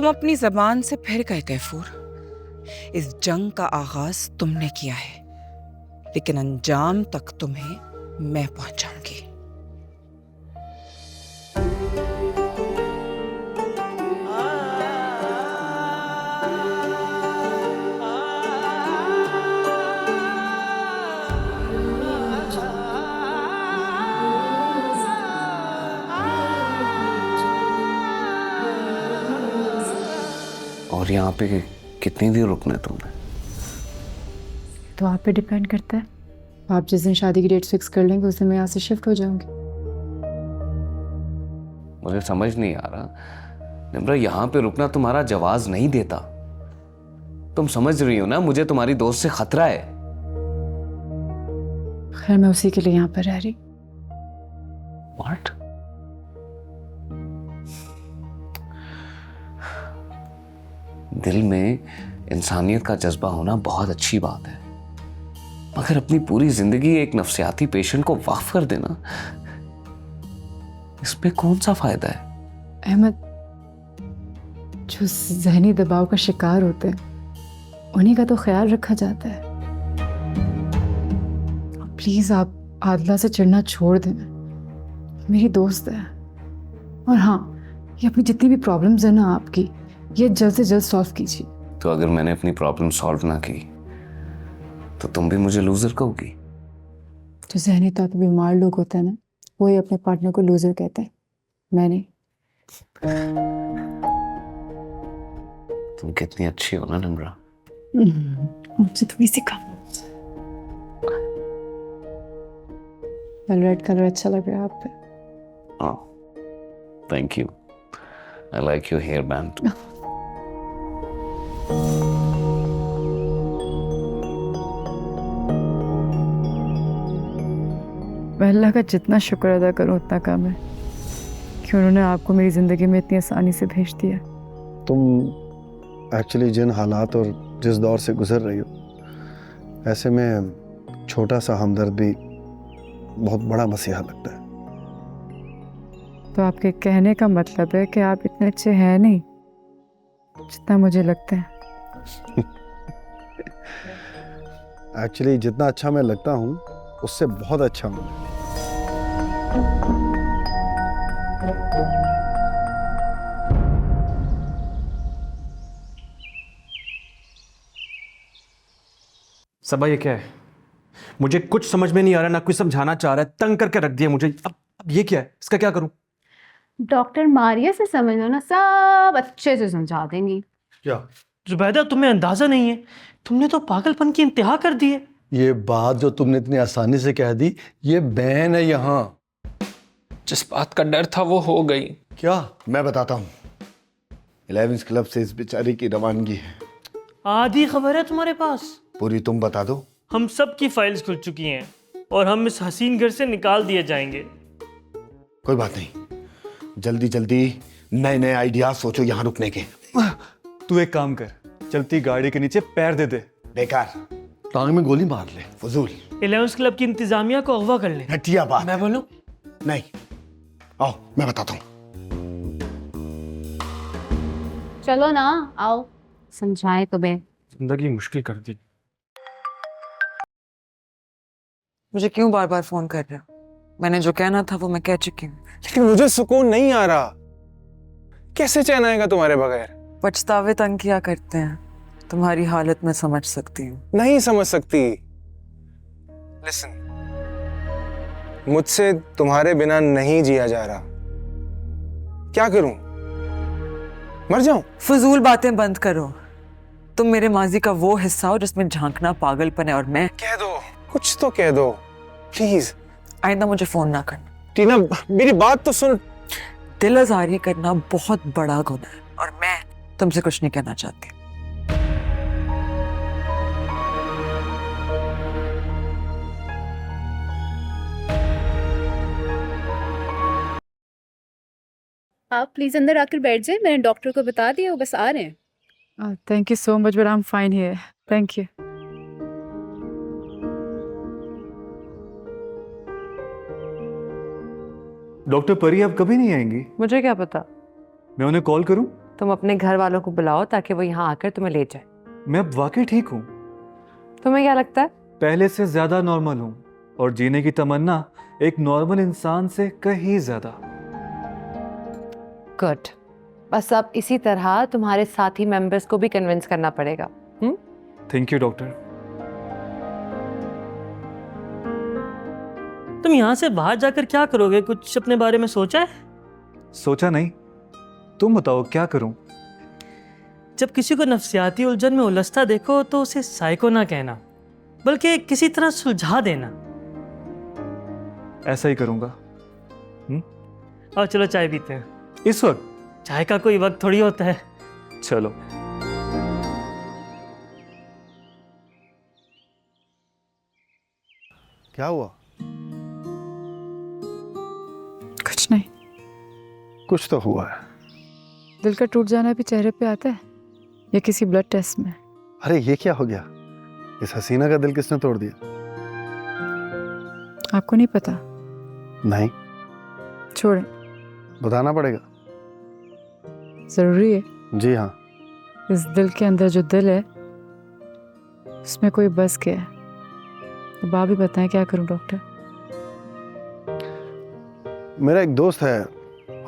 तुम अपनी जबान से फिर गए कैफूर। इस जंग का आगाज तुमने किया है, लेकिन अंजाम तक तुम्हें मैं पहुंचाऊंगी। और यहाँ पे कितनी देर रुकना है तुमने? तो आप पे डिपेंड करता है। आप जिस दिन शादी की डेट फिक्स कर लेंगे उस दिन मैं यहाँ से शिफ्ट हो जाऊंगी। मुझे समझ नहीं आ रहा निम्रा, यहाँ पे रुकना तुम्हारा जवाज नहीं देता। तुम समझ रही हो ना, मुझे तुम्हारी दोस्त से खतरा है। खैर मैं उसी के लिए यहाँ पर रह रही। What? दिल में इंसानियत का जज्बा होना बहुत अच्छी बात है, मगर अपनी पूरी जिंदगी एक नफ्सियाती पेशेंट को वक्फ कर देना, इसमें कौन सा फायदा है? अहमद, जो जहनी दबाव का शिकार होते हैं उन्हीं का तो ख्याल रखा जाता है। प्लीज आप आदला से चिढ़ना छोड़ देना, मेरी दोस्त है। और हाँ, ये अपनी जितनी भी प्रॉब्लम्स है ना आपकी, ये जल्द से जल्द सॉल्व कीजिए। तो अगर मैंने अपनी प्रॉब्लम सॉल्व ना की तो तुम भी मुझे लूजर कहोगी? जो जहनी तौर पर बीमार लोग होते हैं ना, वो ही अपने पार्टनर को लूजर कहते हैं, मैं नहीं। तुम कितनी अच्छी हो ना निम्रा। मुझे थोड़ी सी कम। रेड कलर अच्छा लग रहा है आप पे। Thank you. I like your hair band. मैं अल्लाह का जितना शुक्र अदा करूं उतना कम है कि उन्होंने आपको मेरी ज़िंदगी में इतनी आसानी से भेज दिया। तुम एक्चुअली जिन हालात और जिस दौर से गुजर रही हो, ऐसे में छोटा सा हमदर्द भी बहुत बड़ा मसीहा लगता है। तो आपके कहने का मतलब है कि आप इतने अच्छे हैं नहीं जितना मुझे लगता है। एक्चुअली जितना अच्छा मैं लगता हूँ उससे बहुत अच्छा हूँ। सबा ये क्या है? मुझे कुछ समझ में नहीं आ रहा, ना कोई समझाना चाह रहा है, तंग करके रख दिया मुझे। अब ये क्या है? इसका क्या करूं? डॉक्टर मारिया से समझ लो ना, सब अच्छे से समझा देंगी। क्या? जुबैदा, तुम्हें अंदाजा नहीं है, तुमने तो पागलपन की इंतहा कर दी है। ये बात जो तुमने इतनी आसानी से कह दी, ये बैन है यहाँ। जिस बात का डर था वो हो गई। क्या? मैं बताता हूँ। 11 क्लब से इस बेचारी की रवानगी है। आधी खबर है तुम्हारे पास? पूरी तुम बता दो। हम सब की फाइल्स खुल चुकी हैं और हम इस हसीन घर से निकाल दिए जाएंगे। कोई बात नहीं, जल्दी जल्दी नए नए आइडिया सोचो यहाँ रुकने के। तू एक काम कर, चलती गाड़ी के नीचे पैर दे दे। बेकार, टांग में गोली मार ले, फजूल। 11 क्लब की इंतजामिया को अगवा कर ले। घटिया बात। मैं बोलूं? नहीं, आओ मैं बताता हूँ। चलो ना, आओ समझाए तुम्हें। जिंदगी मुश्किल कर दी। मुझे क्यों बार बार फोन कर रहे हो? मैंने जो कहना था वो मैं कह चुकी हूँ। लेकिन मुझे सुकून नहीं आ रहा। कैसे चैन आएगा तुम्हारे बगैर? पछतावे तंग किया करते हैं। तुम्हारी हालत में समझ सकती हूँ। नहीं समझ सकती। लिसन, मुझसे तुम्हारे बिना नहीं जिया जा रहा। क्या करूं? मर जाऊं? फजूल बातें बंद करो। तुम मेरे माजी का वो हिस्सा हो जिसमें झांकना पागलपन है, और मैं। कह दो, कुछ तो कह दो प्लीज। आइंदा मुझे फोन ना करना। टीना, मेरी बात तो सुन। दिल आजारी करना बहुत बड़ा गुनाह है, और मैं तुमसे कुछ नहीं कहना चाहती। आप प्लीज अंदर आकर बैठ जाए, मैंने डॉक्टर को बता दिया, वो बस आ रहे हैं। Thank you so much, but I am fine here, thank you. Doctor परी अब कभी नहीं आएंगी? मुझे क्या पता। मैं उन्हें कॉल करूं? तुम अपने घर वालों को बुलाओ ताकि वो यहाँ आकर तुम्हें ले जाए। मैं अब वाकई ठीक हूँ, तुम्हें क्या लगता है? पहले से ज्यादा नॉर्मल हूँ और जीने की तमन्ना एक नॉर्मल इंसान से कहीं ज्यादा। गुड। बस अब इसी तरह तुम्हारे साथी मेंबर्स को भी कन्विंस करना पड़ेगा। Thank you doctor. तुम यहाँ से बाहर जाकर क्या करोगे? कुछ अपने बारे में सोचा है? सोचा नहीं, तुम बताओ क्या करूं? जब किसी को नफ्सियाती उलझन में उलझता देखो तो उसे साइको ना कहना, बल्कि किसी तरह सुलझा देना। ऐसा ही करूंगा। और चलो चाय पीते हैं। इस वक्त? चाय का कोई वक्त थोड़ी होता है। चलो। क्या हुआ? कुछ नहीं। कुछ तो हुआ है। दिल का टूट जाना भी चेहरे पे आता है या किसी ब्लड टेस्ट में? अरे ये क्या हो गया? इस हसीना का दिल किसने तोड़ दिया? आपको नहीं पता? नहीं। छोड़ें, बताना पड़ेगा। जरूरी है? जी हाँ। इस दिल के अंदर जो दिल है उसमें कोई बस गया है। अब आप ही बताएं क्या करूं डॉक्टर? मेरा एक दोस्त है,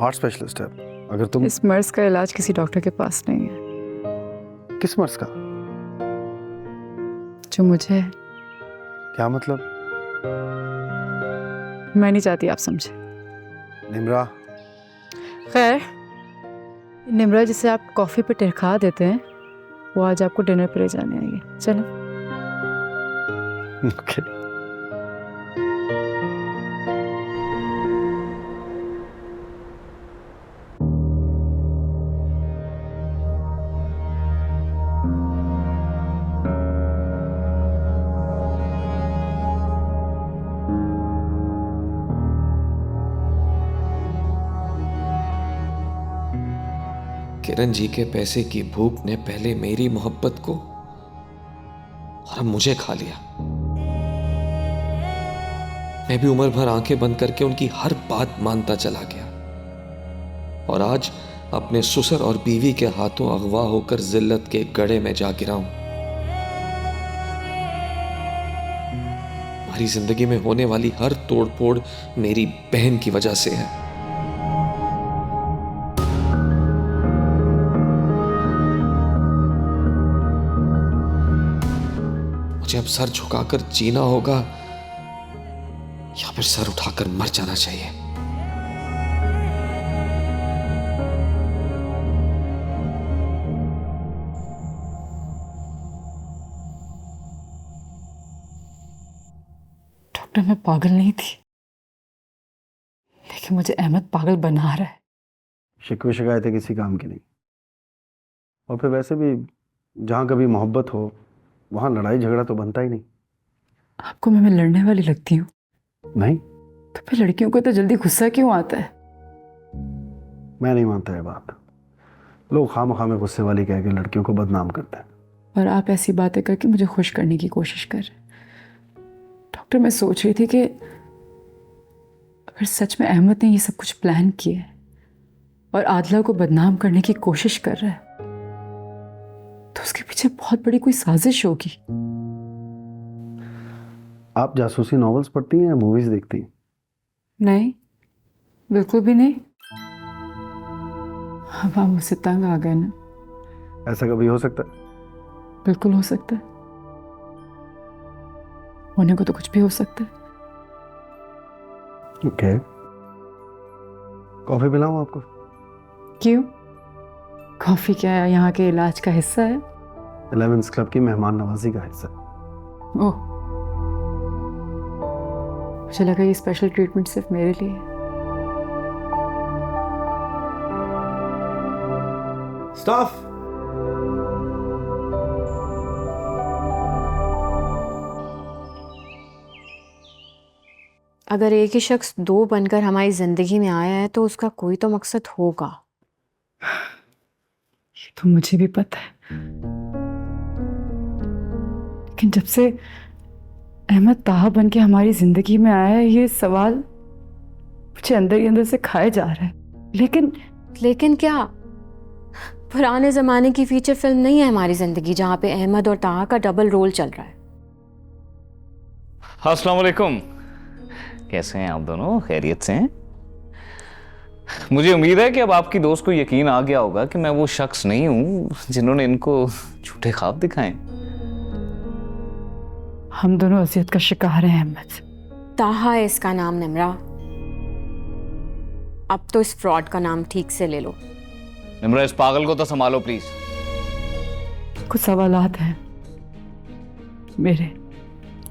हार्ट स्पेशलिस्ट है। अगर तुम इस मर्ज का इलाज किसी डॉक्टर के पास नहीं है। किस मर्ज का? जो मुझे है। क्या मतलब? मैं नहीं चाहती आप समझे। निम्रा। खैर, निम्रा जिसे आप कॉफी पे टरखा देते हैं वो आज आपको डिनर पे ले जाने आएगी। चलो। ओके। किरण जी के पैसे की भूख ने पहले मेरी मोहब्बत को और अब मुझे खा लिया। मैं भी उम्र भर आंखें बंद करके उनकी हर बात मानता चला गया और आज अपने ससुर और बीवी के हाथों अगवा होकर जिल्लत के गड्ढे में जा गिरा हूं। हमारी जिंदगी में होने वाली हर तोड़फोड़ मेरी बहन की वजह से है। मुझे अब सर झुकाकर जीना होगा या फिर सर उठाकर मर जाना चाहिए। डॉक्टर, मैं पागल नहीं थी, लेकिन मुझे अहमद पागल बना रहा है। शिकवे शिकायतें किसी काम की नहीं। और फिर वैसे भी जहाँ कभी मोहब्बत हो वहाँ लड़ाई झगड़ा तो बनता ही नहीं। आपको मैं लड़ने वाली लगती हूँ? नहीं। तो फिर लड़कियों को तो जल्दी गुस्सा क्यों आता है? मैं नहीं मानता ये बात। लोग खामखा में गुस्से वाली कह के लड़कियों को बदनाम करते हैं। और आप ऐसी बातें करके मुझे खुश करने की कोशिश कर रहे हैं। डॉक्टर, मैं सोच रही थी कि अगर सच में अहमद ने ये सब कुछ प्लान किया है और आदला को बदनाम करने की कोशिश कर रहा है तो उसके पीछे बहुत बड़ी कोई साजिश होगी। आप जासूसी नॉवेल्स पढ़ती हैं या मूवीज देखती हैं? नहीं, बिल्कुल भी नहीं। अब आप मुझसे तंग आ गए ना। ऐसा कभी हो सकता है? बिल्कुल हो सकता है। होने को तो कुछ भी हो सकता है। ओके। कॉफी पिलाऊं आपको? क्यों? कॉफी क्या है, यहाँ के इलाज का हिस्सा है? 11th क्लब की मेहमान नवाजी का हिस्सा। ओह, मुझे लगा ये स्पेशल ट्रीटमेंट सिर्फ मेरे लिए है। स्टाफ। अगर एक ही शख्स दो बनकर हमारी जिंदगी में आया है तो उसका कोई तो मकसद होगा। ये तो मुझे भी पता है, लेकिन जब से अहमद ताहा बन के हमारी जिंदगी में आया है ये सवाल मुझे अंदर ही अंदर से खाए जा रहा है। लेकिन क्या? पुराने ज़माने की फीचर फिल्म नहीं है हमारी ज़िंदगी जहाँ पे अहमद और ताहा का डबल रोल चल रहा है। अस्सलाम वालेकुम। कैसे हैं आप दोनों? खैरियत से हैं? मुझे उम्मीद है कि अब आपकी दोस्त को यकीन आ गया होगा कि मैं वो शख्स नहीं हूं जिन्होंने इनको झूठे ख्वाब दिखाए। हम दोनों अजियत का शिकार हैं अहमद। ताहा है इसका नाम निम्रा। अब तो इस फ्रॉड का नाम ठीक से ले लो। निम्रा, इस पागल को तो संभालो प्लीज। कुछ सवालात हैं मेरे।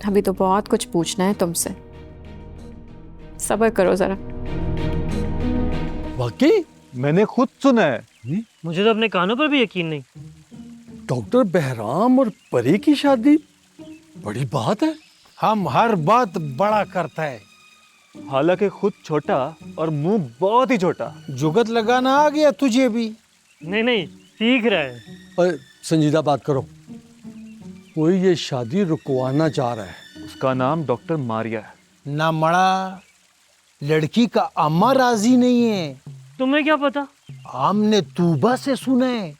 अभी तो बहुत कुछ पूछना है तुमसे, सब्र करो जरा। वाकई मैंने खुद सुना है। मुझे तो अपने कानों पर भी यकीन नहीं। डॉक्टर बहराम और परी की शादी बड़ी बात है। हम हर बात बड़ा करता है। हालांकि खुद छोटा और मुंह बहुत ही छोटा। जुगत लगाना आ गया तुझे भी। नहीं नहीं, सीख रहा है। और संजीदा बात करो। कोई ये शादी रुकवाना चाह रहा है। उसका नाम डॉक्टर मारिया है। ना मड़ा, लड़की का अम्मा राजी नहीं है। तुम्हें क्या पता? हमने तूबा से सुना है।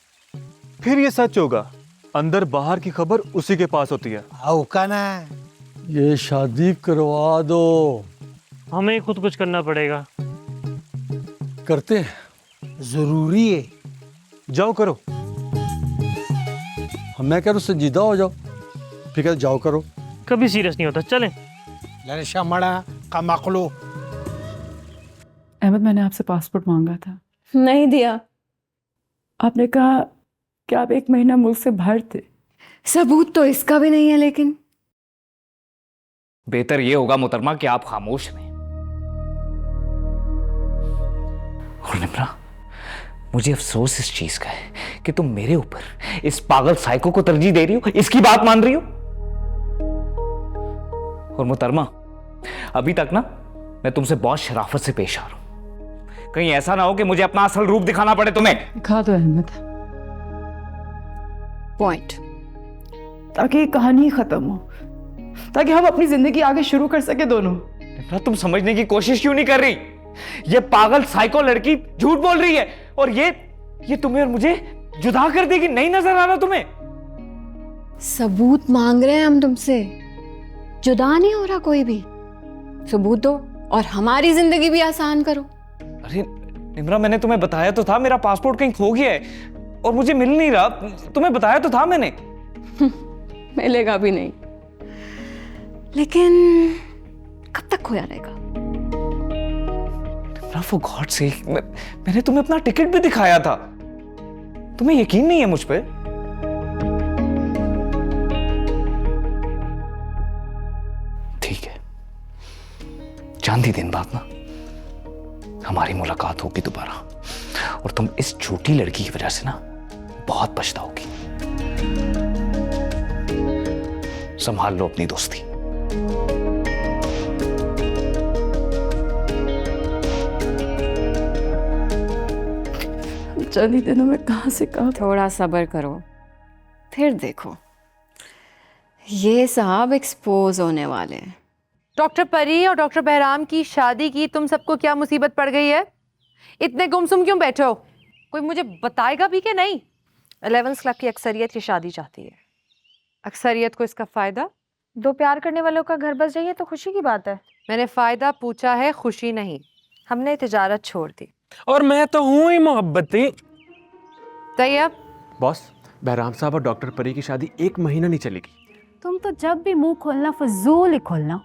फिर ये सच होगा। अंदर बाहर की खबर उसी के पास होती है। आओ का ना, ये शादी करवा दो। हमें खुद कुछ करना पड़ेगा। करते हैं, जरूरी है। जाओ करो। मैं कह रहा हूँ संजीदा हो जाओ। फिर जाओ करो। कभी सीरियस नहीं होता। चलें। लड़शा मड़ा का मकलो। अहमद, मैंने आपसे पासपोर्ट मांगा था, नहीं दिया। आपने कहा कि आप 1 महीना मुल्क से बाहर थे। सबूत तो इसका भी नहीं है। लेकिन बेहतर ये होगा मोहतरमा कि आप खामोश रहें। और निम्रा, मुझे अफसोस इस चीज का है कि तुम मेरे ऊपर इस पागल साइको को तरजीह दे रही हो, इसकी बात मान रही हो। और मोहतरमा, अभी तक ना मैं तुमसे बहुत शराफत से पेश आ रहा हूं। कहीं ऐसा ना हो कि मुझे अपना असल रूप दिखाना पड़े तुम्हें। दिखा दो अहमद, पॉइंट, ताकि ये कहानी खत्म हो, ताकि हम अपनी जिंदगी आगे शुरू कर सके दोनों। निम्रा, तुम समझने की कोशिश क्यों नहीं कर रही? ये पागल साइको लड़की झूठ बोल रही है और ये तुम्हें और मुझे जुदा कर देगी। नहीं नजर आ रहा तुम्हें? सबूत मांग रहे हैं हम तुमसे। जुदा नहीं हो रहा कोई भी। सबूत दो और हमारी जिंदगी भी आसान करो। अरे निम्रा, मैंने तुम्हें बताया तो था मेरा पासपोर्ट कहीं खो गया है और मुझे मिल नहीं रहा। तुम्हें बताया तो था मैंने। मिलेगा भी नहीं। लेकिन कब तक खोया रहेगा? फॉर गॉड सेक, मैंने तुम्हें अपना टिकट भी दिखाया था। तुम्हें यकीन नहीं है मुझ पे? ठीक है, चांदी दिन बाद ना हमारी मुलाकात होगी दोबारा और तुम इस छोटी लड़की की वजह से ना बहुत पछताओगी। संभाल लो अपनी दोस्ती। चंद ही दिनों में कहां से कहां। थोड़ा सब्र करो, फिर देखो ये साहब एक्सपोज होने वाले हैं। डॉक्टर परी और डॉक्टर बहराम की शादी की तुम सबको क्या मुसीबत पड़ गई है? इतने गुमसुम क्यों बैठे हो? कोई मुझे बताएगा भी कि नहीं? 11th क्लब की अक्सरियत ये शादी चाहती है। अक्सरियत को इसका फायदा? दो प्यार करने वालों का घर बस जाइए तो खुशी की बात है। मैंने फायदा पूछा है, खुशी नहीं। हमने तिजारत छोड़ दी। और मैं तो हूं ही मोहब्बती। तैयब, बॉस, बहराम साहब और डॉक्टर परी की शादी 1 महीना नहीं चलेगी। तुम तो जब भी मुंह खोलना फजूल ही खोलना।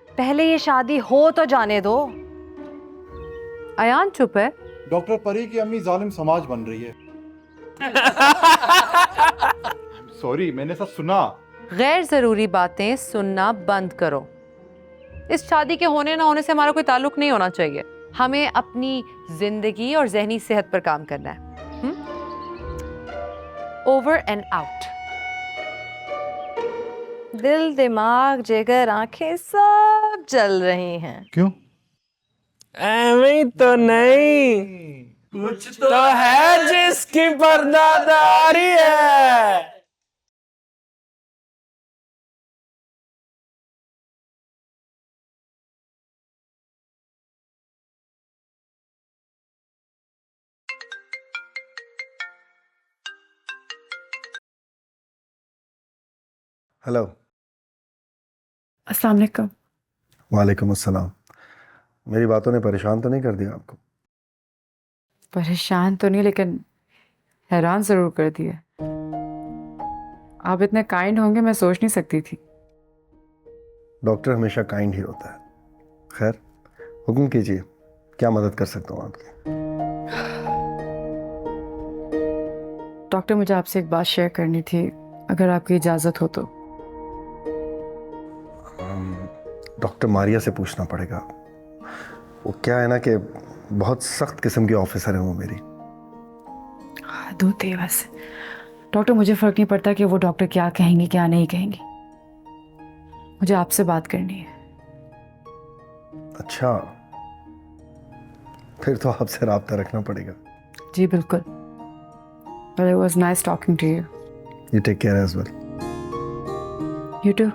पहले ये शादी हो तो जाने दो। अयान चुप है। डॉक्टर परी की अम्मी जालिम समाज बन रही है। सॉरी, मैंने सब सुना। गैर जरूरी बातें सुनना बंद करो। इस शादी के होने ना होने से हमारा कोई ताल्लुक नहीं होना चाहिए। हमें अपनी जिंदगी और जहनी सेहत पर काम करना है। Over and out. दिल, दिमाग, जिगर, आंखें सब जल रही हैं। क्यों? एਵੇਂ तो नहीं, कुछ तो है जिसकी पर्दादारी है। हेलो। अस्सलाम वालेकुम। वालेकुम अस्सलाम। मेरी बातों ने परेशान तो नहीं कर दिया आपको? परेशान तो नहीं, लेकिन हैरान ज़रूर कर दिया। आप इतने काइंड होंगे मैं सोच नहीं सकती थी। डॉक्टर हमेशा काइंड ही होता है। खैर, हुक्म कीजिए, क्या मदद कर सकता हूँ आपकी? डॉक्टर, मुझे आपसे एक बात शेयर करनी थी, अगर आपकी इजाज़त हो तो। डॉक्टर मारिया से पूछना पड़ेगा। वो क्या है ना कि बहुत सख्त किस्म की ऑफिसर है वो मेरी। हद होती है बस। डॉक्टर, मुझे फ़र्क नहीं पड़ता कि वो डॉक्टर क्या कहेंगे क्या नहीं कहेंगे, मुझे आपसे बात करनी है। अच्छा, फिर तो आपसे राब्ता रखना पड़ेगा। जी बिल्कुल। But it was nice talking to you. You take care as well. You too.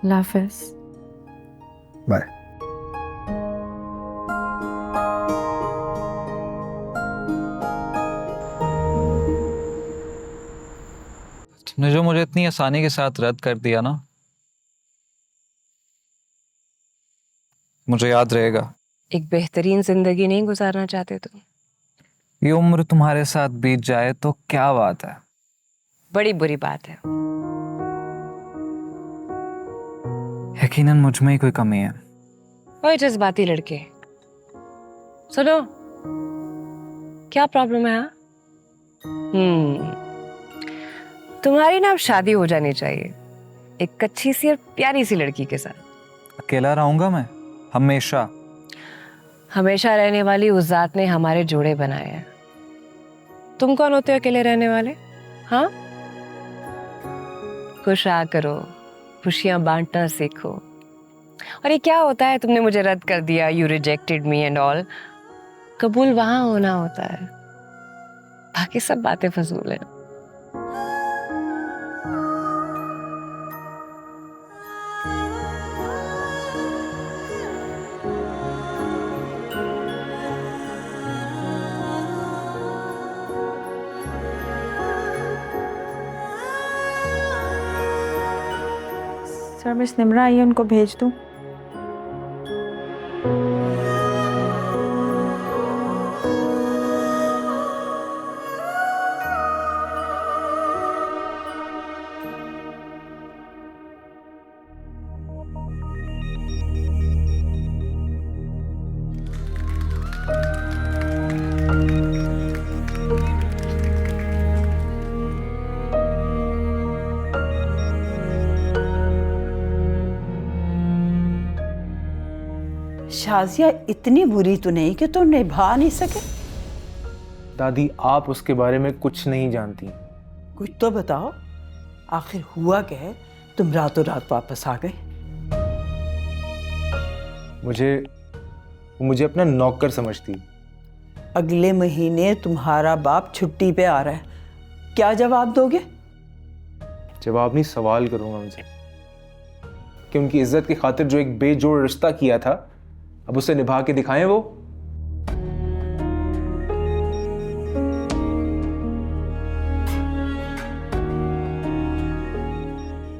Allah Hafiz. Bye. तुमने जो मुझे इतनी आसानी के साथ रद्द कर दिया ना, मुझे याद रहेगा। एक बेहतरीन जिंदगी नहीं गुजारना चाहते तुम? ये उम्र तुम्हारे साथ बीत जाए तो क्या बात है। बड़ी बुरी बात है। यकीनन मुझ में ही कोई कमी है। ओए जज्बाती लड़के, सुनो, क्या प्रॉब्लम है? हाँ, तुम्हारी ना अब शादी हो जानी चाहिए एक अच्छी सी और प्यारी सी लड़की के साथ। अकेला रहूंगा मैं हमेशा। हमेशा रहने वाली उस जात ने हमारे जोड़े बनाए हैं। तुम कौन होते हो अकेले रहने वाले? हाँ, खुश रहा करो, खुशियां बांटना सीखो। और ये क्या होता है, तुमने मुझे रद्द कर दिया, you rejected me and all. कबूल वहां होना होता है, बाकी सब बातें फजूल है। सर, मिस निम्रा आई है, उनको भेज दूं? शाजिया इतनी बुरी तो नहीं कि तुम निभा नहीं सके? दादी, आप उसके बारे में कुछ नहीं जानती। कुछ तो बताओ, आखिर हुआ क्या है? तुम रातों रात वापस आ गए। मुझे अपना नौकर समझती। अगले महीने तुम्हारा बाप छुट्टी पे आ रहा है, क्या जवाब दोगे? जवाब नहीं, सवाल करूंगा उनसे कि उनकी इज्जत की खातिर जो एक बेजोड़ रिश्ता किया था, अब उसे निभा के दिखाएं वो।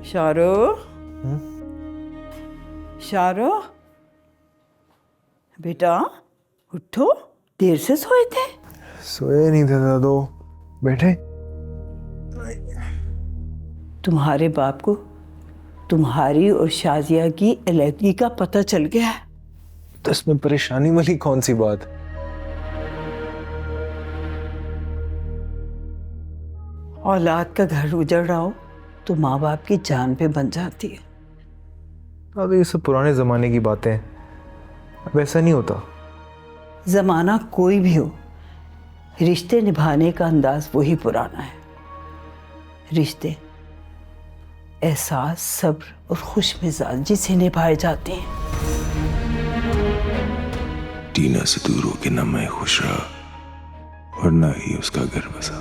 शारो, शारो बेटा उठो, देर से सोए थे। सोए नहीं थे दादो, बैठे। तुम्हारे बाप को तुम्हारी और शाजिया की अलहदगी का पता चल गया है। तो इसमें परेशानी वाली कौन सी बात? औलाद का घर उजड़ रहा हो तो माँ बाप की जान पे बन जाती है। अब ये सब पुराने जमाने की बातें, अब ऐसा नहीं होता। जमाना कोई भी हो, रिश्ते निभाने का अंदाज वही पुराना है। रिश्ते एहसास, सब्र और खुश मिजाजी से निभाए जाते हैं। टीना से दूर होकर ना मैं खुश रहा और ना ही उसका घर बसा।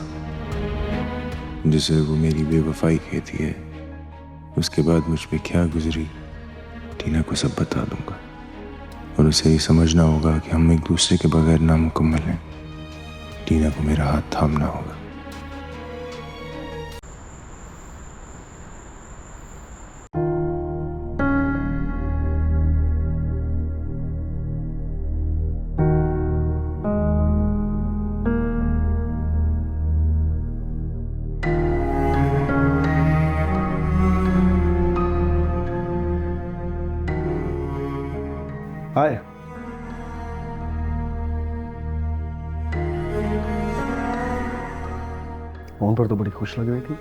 जिसे वो मेरी बेवफाई कहती है, उसके बाद मुझ पे क्या गुजरी टीना को सब बता दूंगा, और उसे ये समझना होगा कि हम एक दूसरे के बगैर नामुकम्मल हैं। टीना को मेरा हाथ थामना होगा। हाय। फोन पर तो बड़ी खुश लग रही थी,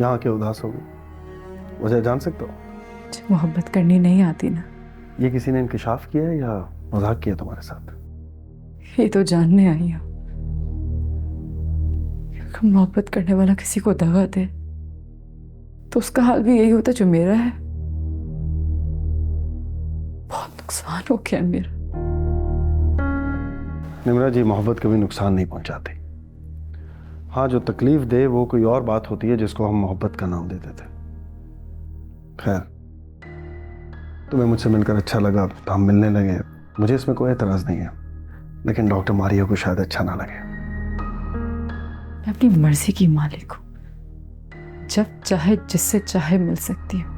यहाँ के उदास हो गई। वजह जान सकता हो? मुझे मोहब्बत करनी नहीं आती ना। ये किसी ने इंकिशाफ किया है या मजाक किया तुम्हारे साथ? ये तो जानने आई हूँ। अगर मोहब्बत करने वाला किसी को दगा दे तो उसका हाल भी यही होता जो मेरा है। बहुत नुकसान हो गया मेरा। निम्रा जी, मोहब्बत कभी नुकसान नहीं पहुंचाती। हाँ, जो तकलीफ दे वो कोई और बात होती है जिसको हम मोहब्बत का नाम दे देते। खैर, तुम्हें मुझसे मिलकर अच्छा लगा तो हम मिलने लगे, मुझे इसमें कोई एतराज नहीं है। लेकिन डॉक्टर मारिया को शायद अच्छा ना लगे। मैं अपनी मर्जी की मालिक हूँ, जब चाहे जिससे चाहे मिल सकती हूँ।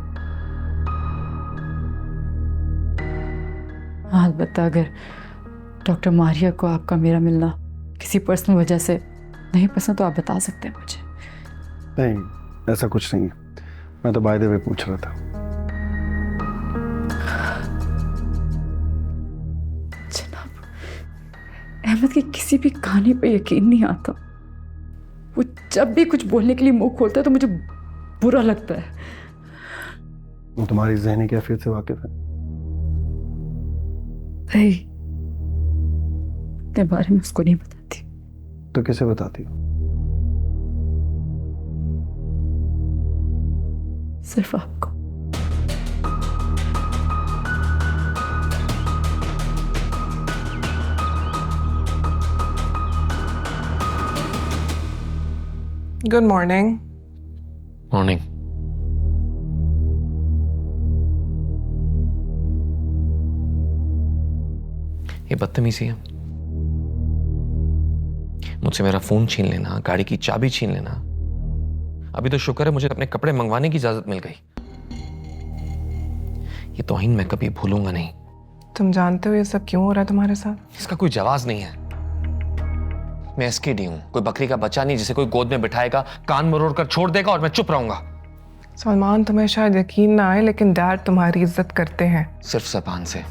हाँ, अलबत्ता अगर डॉक्टर मारिया को आपका मेरा मिलना किसी पर्सनल वजह से नहीं पसंद तो आप बता सकते हैं मुझे। नहीं, ऐसा कुछ नहीं है। मैं तो बाय द वे पूछ रहा था। जनाब, अहमद की किसी भी कहानी पे यकीन नहीं आता। वो जब भी कुछ बोलने के लिए मुंह खोलता है तो मुझे बुरा लगता है। वो तुम्हारी ज़हनी कैफियत से वाकिफ है? नहीं, अपने बारे में उसको नहीं बताती। तो किसे बताती हो? सिर्फ आपको। Good morning. मॉर्निंग। ये बदतमीजी है। मुझसे मेरा फोन छीन लेना, गाड़ी की चाबी छीन लेना। अभी तो शुक्र है मुझे अपने कपड़े मंगवाने की इजाजत मिल गई। ये तौहीन मैं कभी भूलूंगा नहीं। तुम जानते हो ये सब क्यों हो रहा है तुम्हारे साथ? इसका कोई जवाब नहीं है। मैं एसकेडी हूं, कोई बकरी का बच्चा नहीं जिसे कोई गोद में बिठाएगा, कान मरोड़ कर छोड़ देगा और मैं चुप रहूंगा। सलमान, तुम्हें शायद यकीन ना आए लेकिन डैड तुम्हारी इज्जत करते हैं। सिर्फ ज़बान से।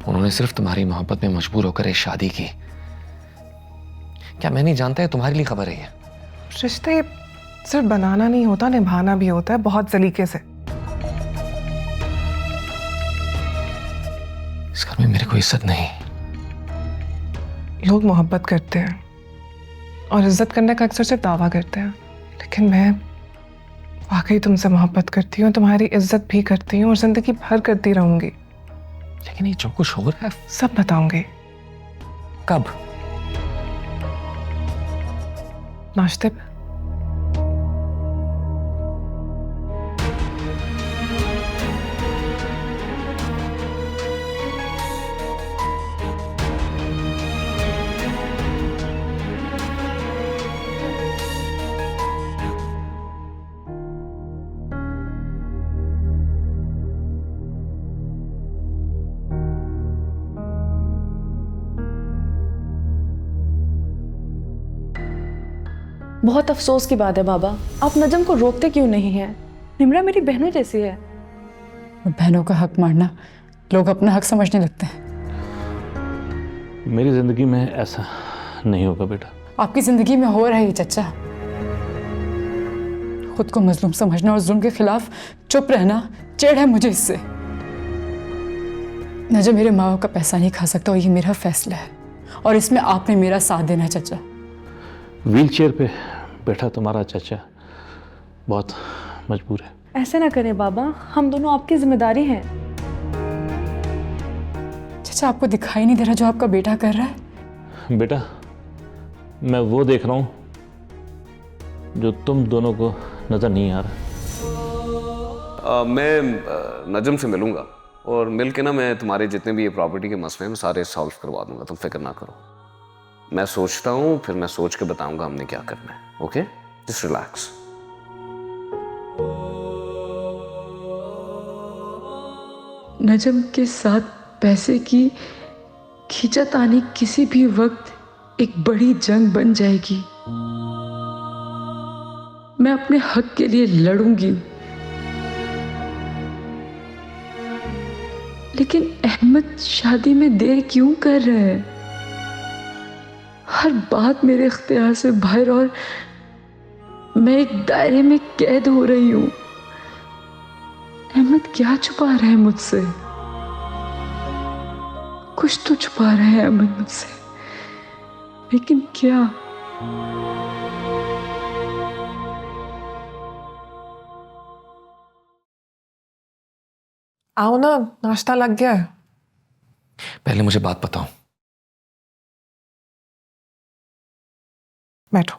उन्होंने सिर्फ तुम्हारी मोहब्बत में मजबूर होकर एक शादी की। क्या मैं नहीं जानता है तुम्हारे लिए खबर है ये? रिश्ते सिर्फ बनाना नहीं होता, निभाना भी होता है, बहुत सलीके से। इस घर में मेरे को इज्जत नहीं। लोग मोहब्बत करते हैं और इज्जत करने का अक्सर सिर्फ दावा करते हैं, लेकिन मैं वाकई तुमसे मोहब्बत करती हूँ, तुम्हारी इज्जत भी करती हूँ और जिंदगी भर करती रहूंगी। लेकिन ये जो कुछ हो रहा है सब बताऊंगी। कब? नाश्ते पे। बहुत अफसोस की बात है बाबा, आप नजम को रोकते क्यों नहीं हैं? निम्रा मेरी बहनों जैसी है। बहनों का हक मारना लोग अपना हक समझने लगते हैं। मेरी जिंदगी में ऐसा नहीं होगा बेटा। आपकी जिंदगी में हो रहा है चचा। खुद को मजलूम समझना और जुल्म के खिलाफ चुप रहना चिढ़ है मुझे इससे। नजम मेरे माँ बाप का पैसा नहीं खा सकता और ये मेरा फैसला है और इसमें आपने मेरा साथ देना है चचा। व्हील चेयर पे बैठा तुम्हारा चाचा बहुत मजबूर है। ऐसे ना करें बाबा, हम दोनों आपकी जिम्मेदारी हैं। चाचा, आपको दिखाई नहीं दे रहा जो आपका बेटा कर रहा है? बेटा, मैं वो देख रहा हूँ जो तुम दोनों को नजर नहीं आ रहा। मैं नजम से मिलूंगा और मिल के ना मैं तुम्हारे जितने भी ये प्रॉपर्टी के मसले हैं सारे सॉल्व करवा दूंगा। तुम फिक्र ना करो। मैं सोचता हूँ, फिर मैं सोच के बताऊंगा हमने क्या करना है। Okay, just relax. नजम के साथ पैसे की खींचातानी किसी भी वक्त एक बड़ी जंग बन जाएगी। मैं अपने हक के लिए लड़ूंगी। लेकिन अहमद शादी में देर क्यों कर रहे हैं? हर बात मेरे इख्तियार से बाहर और मैं एक दायरे में कैद हो रही हूँ। अहमद क्या छुपा रहे हैं मुझसे? कुछ तो छुपा रहे हैं अहमद मुझसे, लेकिन क्या? आओ ना, नाश्ता लग गया है। पहले मुझे बात बताओ। बैठो।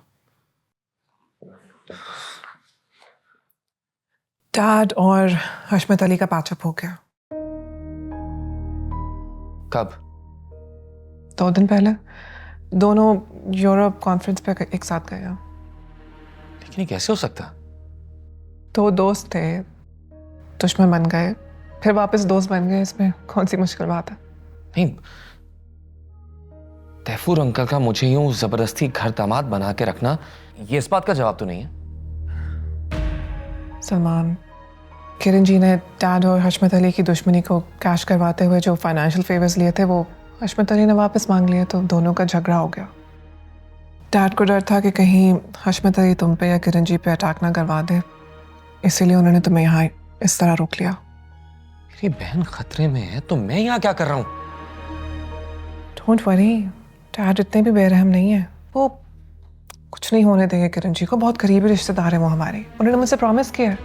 डैड और हशमत अली का पैचअप हो गया। कब? 2 दिन पहले। दोनों यूरोप कॉन्फ्रेंस पे एक साथ गए हैं। लेकिन ये कैसे हो सकता? 2 दोस्त थे, दुश्मन बन गए, फिर वापस दोस्त बन गए। इसमें कौन सी मुश्किल बात है? नहीं, तैफूर अंकल का मुझे यूं जबरदस्ती घर दामाद बना के रखना, ये इस बात का जवाब तो नहीं है। सलमान, किरण जी ने डैड और हशमत अली की दुश्मनी को कैश करवाते हुए जो फाइनेंशियल फेवर्स लिए थे वो हशमत अली ने वापस मांग लिए, तो दोनों का झगड़ा हो गया। डैड को डर था कि कहीं हशमत अली तुम पे या किरण जी पे अटैक ना करवा दे, इसीलिए उन्होंने तुम्हें यहाँ इस तरह रोक लिया। मेरी बहन खतरे में है तो मैं यहाँ क्या कर रहा हूँ? डोंट वरी, डैड इतने भी बेरहम नहीं है। वो कुछ नहीं होने देंगे किरण जी को, बहुत करीबी रिश्तेदार है वो हमारे। उन्होंने मुझसे प्रॉमिस किया है।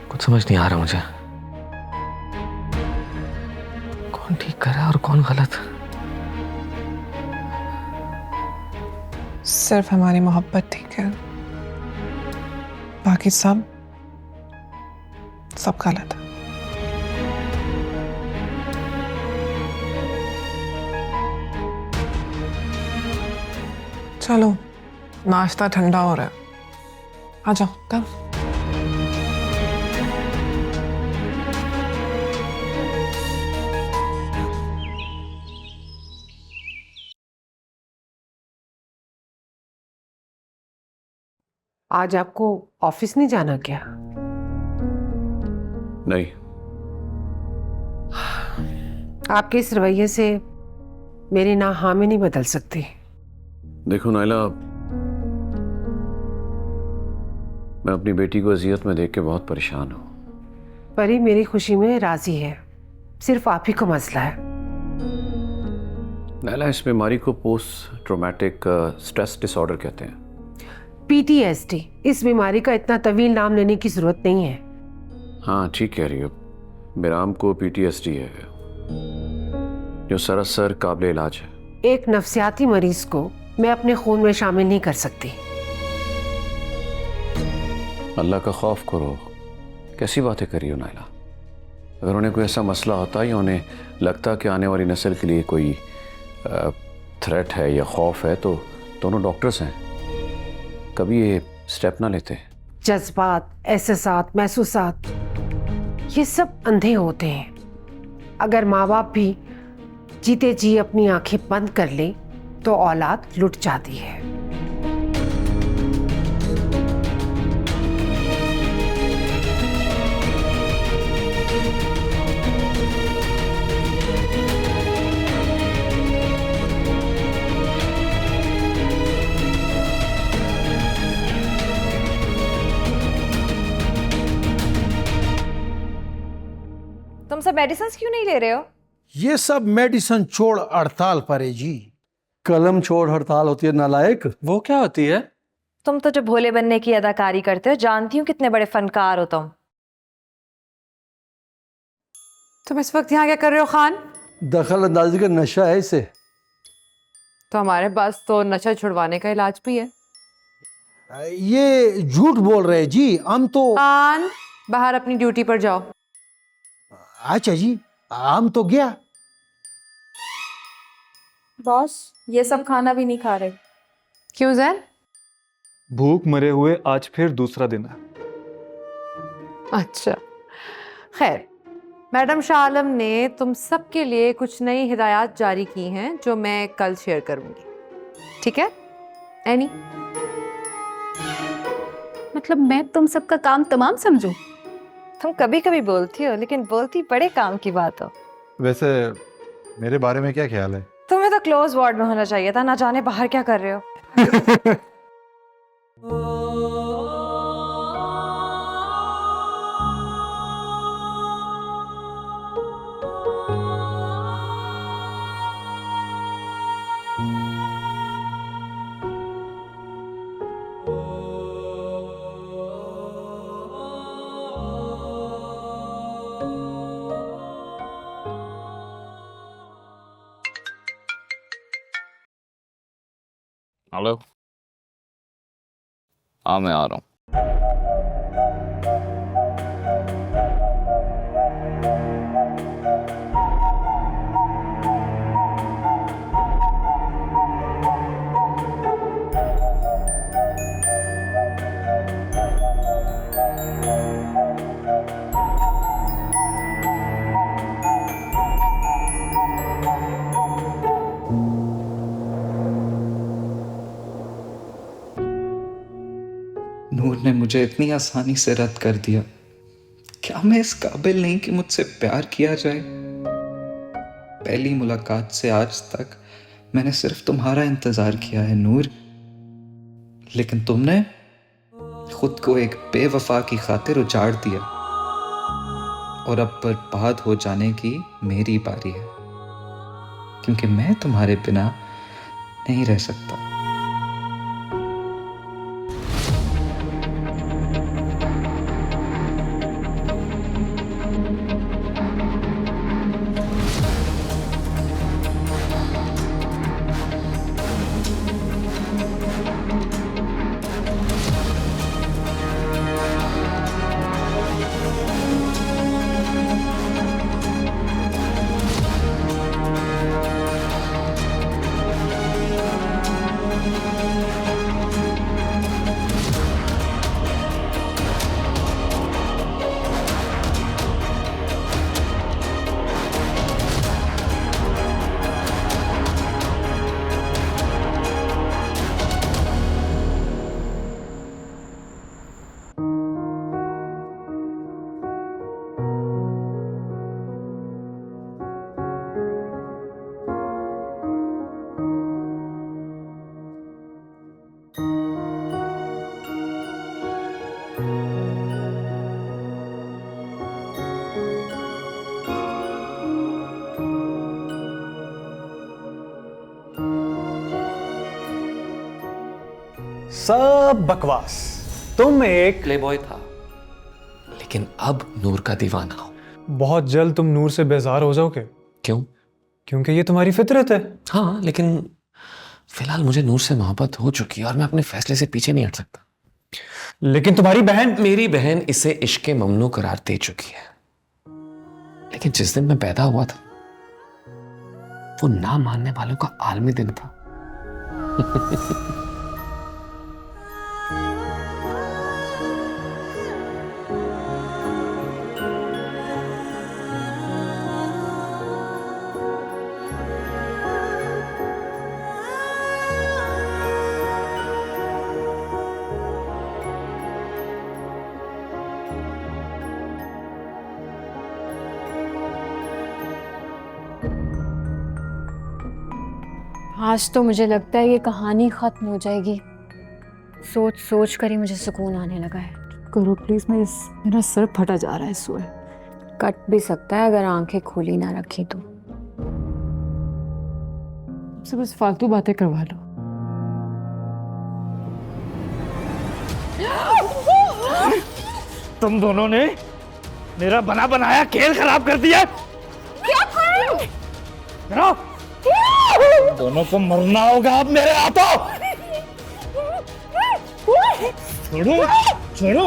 कुछ समझ नहीं आ रहा मुझे, कौन ठीक कर रहा है और कौन गलत। सिर्फ हमारी मोहब्बत ठीक है, बाकी सब गलत है। चलो, नाश्ता ठंडा हो रहा है, आ जाओ कल। आज आपको ऑफिस नहीं जाना क्या? नहीं। आपके इस रवैये से मेरी ना हाँ में नहीं बदल सकती। देखो नाइला, मैं अपनी बेटी को अजियत में देख के बहुत परेशान हूँ। परी मेरी खुशी में राजी है, सिर्फ आप ही को मसला है। नाइला, इस बीमारी को पोस्ट ट्रॉमेटिक स्ट्रेस डिसऑर्डर कहते हैं। PTSD। इस बीमारी का इतना तवील नाम लेने की जरूरत नहीं है। हाँ ठीक कह रही हो, बिराम को PTSD है जो सरासर काबिल इलाज है। एक नफ्सियाती मरीज को मैं अपने खून में शामिल नहीं कर सकती। अल्लाह का खौफ करो, कैसी बातें करी हो नाइला। अगर उन्हें कोई ऐसा मसला होता या उन्हें लगता कि आने वाली नस्ल के लिए कोई थ्रेट है या खौफ है तो दोनों डॉक्टर्स हैं, कभी ये स्टेप ना लेते। जज्बात, एहसासात, महसूसात, ये सब अंधे होते हैं। अगर माँ बाप भी जीते जी अपनी आंखें बंद कर ले तो औलाद लुट जाती है। तुम सब मेडिसिन क्यों नहीं ले रहे हो? ये सब मेडिसिन छोड़ हड़ताल पर है जी। कलम छोड़ हड़ताल होती है नालायक। वो क्या होती है? तुम तो जो भोले बनने की अदाकारी करते हो, जानती हूँ कितने बड़े फनकार हो तुम। तुम इस वक्त यहाँ क्या कर रहे हो खान? दखल अंदाजी का नशा है इसे। तो हमारे पास तो नशा छुड़वाने का इलाज भी है। ये झूठ बोल रहे हैं जी, हम तो। खान, बाहर अपनी ड्यूटी पर जाओ। अच्छा जी, हम तो गया। बॉस, ये सब खाना भी नहीं खा रहे। क्यों जैन? भूख मरे हुए आज फिर दूसरा दिन है। अच्छा, खैर, मैडम शाह आलम ने तुम सबके लिए कुछ नई हिदायत जारी की हैं जो मैं कल शेयर करूंगी, ठीक है? एनी? मतलब मैं तुम सबका काम तमाम समझूं? तुम कभी कभी बोलती हो, लेकिन बोलती बड़े काम की बात हो। वैसे मेरे बारे में क्या ख्याल है? तुम्हें तो क्लोज वार्ड में होना चाहिए था, ना जाने बाहर क्या कर रहे हो। हेलो। हाँ मैं आ रहा हूँ। नूर ने मुझे इतनी आसानी से रद्द कर दिया। क्या मैं इस काबिल नहीं कि मुझसे प्यार किया जाए? पहली मुलाकात से आज तक मैंने सिर्फ तुम्हारा इंतजार किया है नूर, लेकिन तुमने खुद को एक बेवफा की खातिर उजाड़ दिया और अब बर्बाद हो जाने की मेरी बारी है, क्योंकि मैं तुम्हारे बिना नहीं रह सकता। सब बकवास। तुम एक प्लेबॉय था, लेकिन अब नूर का दीवाना हो। बहुत जल्द तुम नूर से बेजार हो जाओगे। क्यों? क्योंकि ये तुम्हारी फितरत है। हाँ, लेकिन फिलहाल मुझे नूर से मोहब्बत हो चुकी है और मैं अपने फैसले से पीछे नहीं हट सकता। लेकिन तुम्हारी बहन, मेरी बहन इसे इश्क़े ममनू करार दे चुकी है, लेकिन जिस दिन मैं पैदा हुआ था वो ना मानने वालों का आलमी दिन था। आज तो मुझे लगता है ये कहानी खत्म हो जाएगी। सोच सोच कर ही मुझे सुकून आने लगा है। करो प्लीज, मेरा सर फटा जा रहा है सुए। कट भी सकता है अगर आंखें खोली ना रखी तो। मुझसे बस फालतू बातें करवा लो। तुम दोनों ने मेरा बना बनाया खेल खराब कर दिया। क्या करो? दोनों को मरना होगा अब मेरे हाथों। छोड़ो, छोड़ो।